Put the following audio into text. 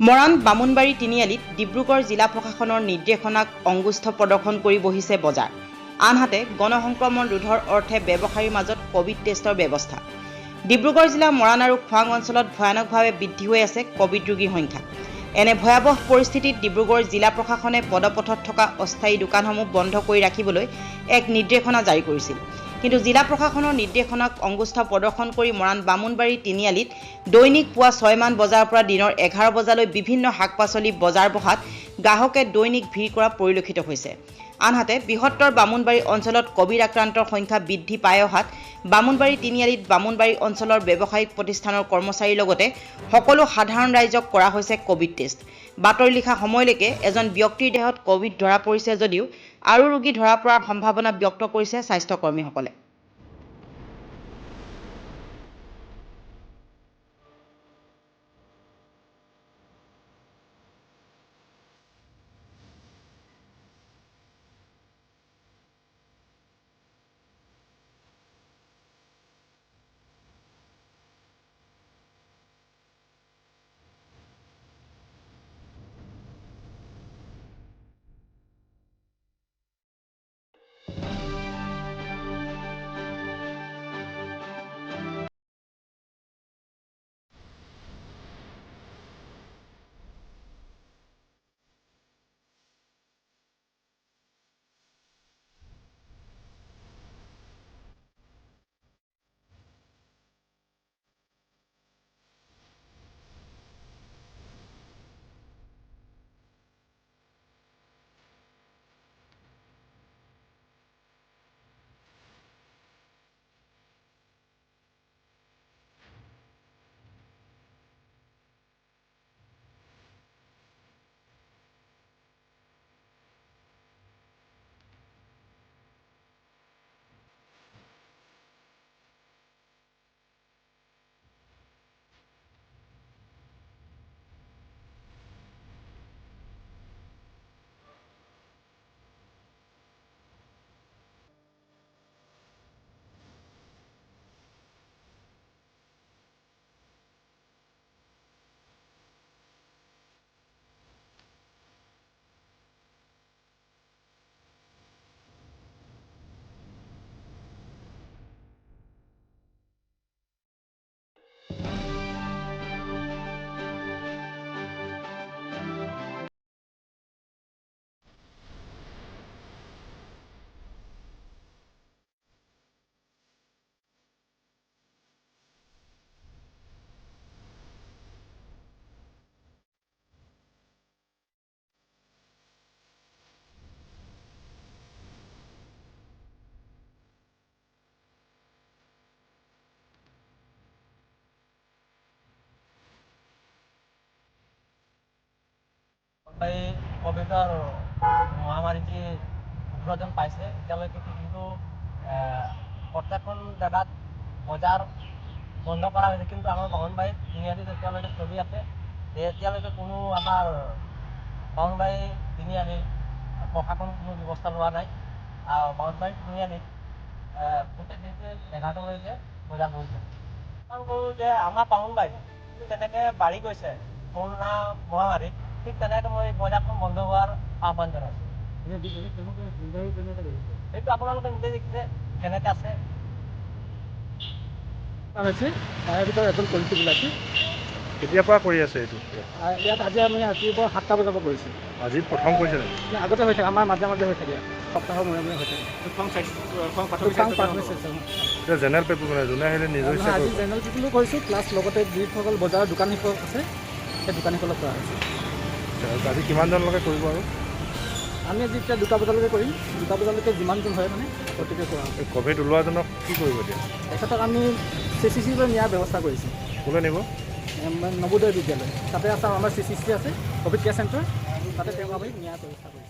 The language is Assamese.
মৰাণ বামুণবাৰী তিনিআলিত ডিব্ৰুগড় জিলা প্ৰশাসনৰ নিৰ্দেশনাক অঙ্গুষ্ঠ প্ৰদৰ্শন কৰি বহিছে বজাৰ। আনহাতে গণসংক্ৰমণ ৰোধৰ অৰ্থে ব্যৱসায়ীৰ মাজত কোভিড টেষ্টৰ ব্যৱস্থা। ডিব্ৰুগড় জিলাৰ মৰাণ আৰু খোৱাং অঞ্চলত ভয়ানকভাৱে বৃদ্ধি হৈ আছে কোভিড ৰোগীৰ সংখ্যা। এনে ভয়াৱহ পৰিস্থিতিত ডিব্ৰুগড় জিলা প্ৰশাসনে পদপথত থকা অস্থায়ী দোকানসমূহ বন্ধ কৰি ৰাখিবলৈ এক নিৰ্দেশনা জাৰি কৰিছিল। কিন্তু জিলা প্ৰশাসনৰ নিৰ্দেশনাক অঙ্গুষ্ঠ প্ৰদৰ্শন কৰি মৰাণ বামুণবাৰী তিনিআলিত দৈনিক পুৱা 6 মান বজাৰ পৰা দিনৰ 11 বজালৈ বিভিন্ন শাক-পাচলি বজাৰ বহাত গ্ৰাহকে দৈনিক ভিৰ কৰা পৰিলক্ষিত হৈছে। আনহাতে বৃহত্তৰ বামুণবাৰী অঞ্চলত কোভিড আক্ৰান্তৰ সংখ্যা বৃদ্ধি পাই অহাত বামুণবাৰী তিনিআলিত বামুণবাৰী অঞ্চলৰ ব্যৱসায়িক প্ৰতিষ্ঠানৰ কৰ্মচাৰীৰ লগতে সকলো সাধাৰণ ৰাইজক কৰা হৈছে কোভিড টেষ্ট। বাতৰি লিখা সময়লৈকে এজন ব্যক্তিৰ দেহত কোভিড ধৰা পৰিছে যদিও আৰু ৰোগী ধৰা পৰাৰ সম্ভাৱনা ব্যক্ত কৰিছে স্বাস্থ্যকৰ্মীসকলে। কোভিডৰ মহামাৰীটি উদ্বোধন পাইছে এতিয়ালৈকে, কিন্তু প্ৰত্যেকখন জেগাত বজাৰ বন্ধ কৰা হৈছে, কিন্তু আমাৰ বামুণবাৰীত তিনিআলিত এতিয়ালৈকে চলি আছে। এতিয়ালৈকে কোনো আমাৰ বামুণবাৰী তিনিআলিৰ প্ৰশাসন কোনো ব্যৱস্থা লোৱা নাই। বামুণবাৰী তিনিআলিত গোটেই দিনটোৱে 11টালৈকে বজাৰ কৰিছে। কৰোঁ যে আমাৰ বামুণবাৰীত তেনেকৈ বাঢ়ি গৈছে কৰোণা মহামাৰী, ঠিক তেনেকৈ মই বজাৰখন বন্ধ হোৱাৰ আহ্বান জনাইছোঁ। সেইটো আপোনালোকে নিজে দেখিছে কেনেকৈ আছে। তাৰে ভিতৰত এজন পলিটিক ওলাইছে। কেতিয়াৰ পৰা কৰি আছে এইটো? ইয়াত আজি আমি ৰাতিপুৱা 7টা বজাৰ পৰা কৰিছোঁ। আজি প্ৰথম কৰিছে নেকি? আগতে হৈ থাকে, আমাৰ মাজে মাজে হৈ থাকে, সপ্তাহৰ মূৰে মূৰে হৈ থাকে। এতিয়া জেনেৰেল পেপাৰ মানে যোনে আহিলে নিজৰ ইচ্ছা আজি জেনেৰেল পেপাৰো কৰিছোঁ, প্লাছ লগতে যিসকল বজাৰৰ দোকানীসকল আছে সেই দোকানীসকলক কৰা হৈছে। আজি কিমানজনলৈকে কৰিব আৰু? আমি আজি এতিয়া 2টা বজালৈকে কৰিম। 2টা বজালৈকে যিমানজন হয় মানে গতিকে কৰা হ'ব। এই কোভিড ওলোৱাজনক কি কৰিব এতিয়া? তেখেতক আমি CCC-লৈ নিয়াৰ ব্যৱস্থা কৰিছোঁ। কোনে নিব? নবোদয় বিদ্যালয় তাতে আছে, আমাৰ CCC আছে, কোভিড কেয়াৰ চেণ্টাৰ, তাতে তেওঁক আমি নিয়াৰ ব্যৱস্থা কৰিছোঁ।